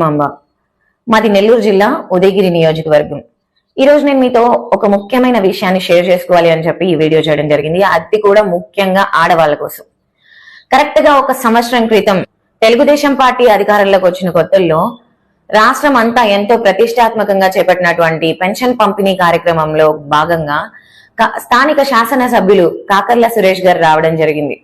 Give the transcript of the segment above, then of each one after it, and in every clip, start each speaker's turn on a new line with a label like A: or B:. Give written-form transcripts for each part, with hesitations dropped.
A: Mamba మాది నెల్లూరు జిల్లా ఉదయగిరి నియోజకవర్గం. ఈ రోజు నేను మీతో ఒక ముఖ్యమైన విషయాన్ని షేర్ చేసుకోవాలి అని చెప్పి ఈ వీడియో చేయడం జరిగింది. అది కూడా ముఖ్యంగా ఆడవాళ్ళ కోసం. కరెక్ట్ గా ఒక సంవత్సరం క్రితం తెలుగుదేశం పార్టీ అధికారంలోకి వచ్చిన కొత్తల్లో రాష్ట్రం అంతా ఎంతో ప్రతిష్టాత్మకంగా చేపట్టినటువంటి పెన్షన్ పంపిణీ కార్యక్రమంలో భాగంగా స్థానిక శాసనసభ్యులు కాకర్ల సురేష్ గారు రావడం జరిగింది.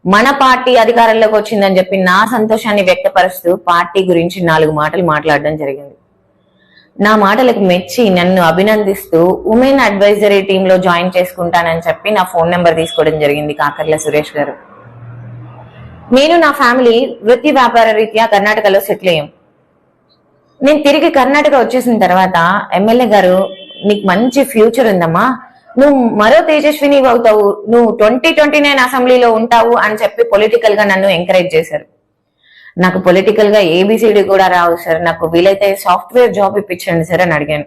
A: మన పార్టీ అధికారంలోకి వచ్చిందని చెప్పి నా సంతోషాన్ని వ్యక్తపరుస్తూ పార్టీ గురించి 4 మాటలు మాట్లాడడం జరిగింది. నా మాటలకు మెచ్చి నన్ను అభినందిస్తూ ఉమెన్ అడ్వైజరీ టీమ్ లో జాయిన్ చేసుకుంటానని చెప్పి నా ఫోన్ నెంబర్ తీసుకోవడం జరిగింది కాకర్ల సురేష్ గారు. నేను నా ఫ్యామిలీ వృత్తి వ్యాపార రీత్యా కర్ణాటకలో సెటిల్ అయ్యాం. నేను తిరిగి కర్ణాటక వచ్చేసిన తర్వాత ఎమ్మెల్యే గారు, నీకు మంచి ఫ్యూచర్ ఉందమ్మా, నువ్వు మరో తేజస్విని అవుతావు, నువ్వు 2029 అసెంబ్లీలో ఉంటావు అని చెప్పి పొలిటికల్ గా నన్ను ఎంకరేజ్ చేశారు. నాకు పొలిటికల్ గా ఏబిసిడి కూడా రావు సార్, నాకు వీలైతే సాఫ్ట్వేర్ జాబ్ ఇప్పించండి సార్ అని అడిగాను.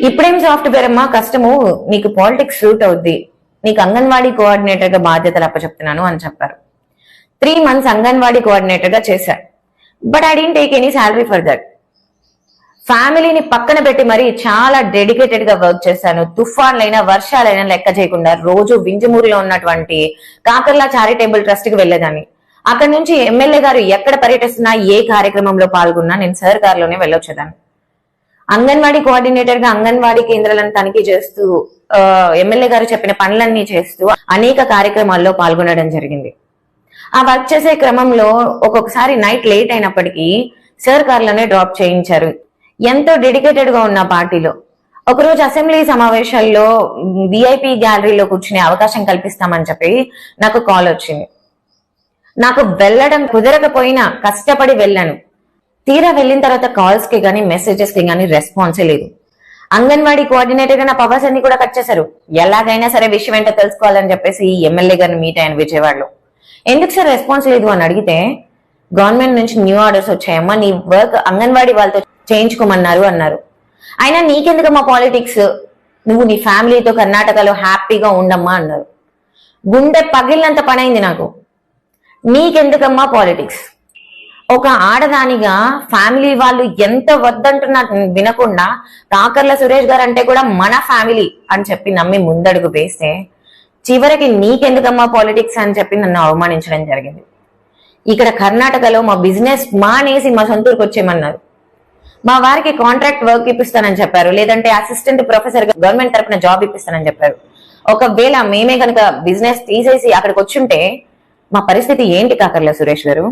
A: ఇప్పుడేం సాఫ్ట్వేర్ అమ్మా, కష్టము, నీకు పాలిటిక్స్ సూట్ అవుద్ది, నీకు అంగన్వాడీ కోఆర్డినేటర్ గా బాధ్యతలు అప్పచెప్తున్నాను అని చెప్పారు. 3 months అంగన్వాడీ కోఆర్డినేటర్ గా చేశారు. But I don't take any salary for that. ఫ్యామిలీని పక్కన పెట్టి మరి చాలా డెడికేటెడ్ గా వర్క్ చేశాను. తుఫాన్లైనా వర్షాలైనా లెక్క చేయకుండా రోజు వింజమూరులో ఉన్నటువంటి కాకర్ల చారిటబుల్ ట్రస్ట్ కి వెళ్లేదాన్ని. అక్కడి నుంచి ఎమ్మెల్యే గారు ఎక్కడ పర్యటిస్తున్నా, ఏ కార్యక్రమంలో పాల్గొన్నా నేను సార్ కారులోనే వెళ్ళొచ్చేదాన్ని. అంగన్వాడీ కోఆర్డినేటర్ గా అంగన్వాడీ కేంద్రాలను తనిఖీ చేస్తూ ఎమ్మెల్యే గారు చెప్పిన పనులన్నీ చేస్తూ అనేక కార్యక్రమాల్లో పాల్గొనడం జరిగింది. ఆ వర్క్ చేసే క్రమంలో ఒక్కొక్కసారి నైట్ లేట్ అయినప్పటికీ సార్ కారులోనే డ్రాప్ చేయించారు. ఎంతో డెడికేటెడ్ గా ఉన్న పార్టీలో ఒకరోజు అసెంబ్లీ సమావేశాల్లో విఐపి గ్యాలరీలో కూర్చునే అవకాశం కల్పిస్తామని చెప్పి నాకు కాల్ వచ్చింది. నాకు వెళ్ళడం కుదరకపోయినా కష్టపడి వెళ్ళాను. తీరా వెళ్ళిన తర్వాత కాల్స్ కి గానీ మెసేజెస్ కి గానీ రెస్పాన్సే లేదు. అంగన్వాడీ కోఆర్డినేటర్ గా నా పవర్స్ అన్ని కూడా కట్ చేశారు. ఎలాగైనా సరే విషయం ఏంటో తెలుసుకోవాలని చెప్పేసి ఎమ్మెల్యే గారిని మీట్ అయ్యాను విజయవాడలో. ఎందుకు సార్ రెస్పాన్స్ లేదు అని అడిగితే, గవర్నమెంట్ నుంచి న్యూ ఆర్డర్స్ వచ్చాయమ్మా, నీ వర్క్ అంగన్వాడీ వాళ్ళతో చేయించుకోమన్నారు అన్నారు. అయినా నీకెందుకమ్మా పాలిటిక్స్, నువ్వు నీ ఫ్యామిలీతో కర్ణాటకలో హ్యాపీగా ఉండమ్మా అన్నారు. గుండె పగిలినంత పని అయింది నాకు. నీకెందుకమ్మా పాలిటిక్స్? ఒక ఆడదానిగా ఫ్యామిలీ వాళ్ళు ఎంత వద్దంటున్నా వినకుండా కాకర్ల సురేష్ గారు అంటే కూడా మన ఫ్యామిలీ అని చెప్పి నమ్మి ముందడుగు వేస్తే చివరికి నీకెందుకమ్మా పాలిటిక్స్ అని చెప్పి నన్ను అవమానించడం జరిగింది. ఇక్కడ కర్ణాటకలో మా బిజినెస్ మానేసి మా సొంతూరుకు వచ్చేయమన్నారు. మా వారికి కాంట్రాక్ట్ వర్క్ ఇప్పిస్తానని చెప్పారు, లేదంటే అసిస్టెంట్ ప్రొఫెసర్ గా గవర్నమెంట్ తరఫున జాబ్ ఇప్పిస్తానని చెప్పారు. ఒకవేళ మేమే కనుక బిజినెస్ తీసేసి అక్కడికి వచ్చుంటే మా పరిస్థితి ఏంటి కాకర్ల సురేష్ గారు?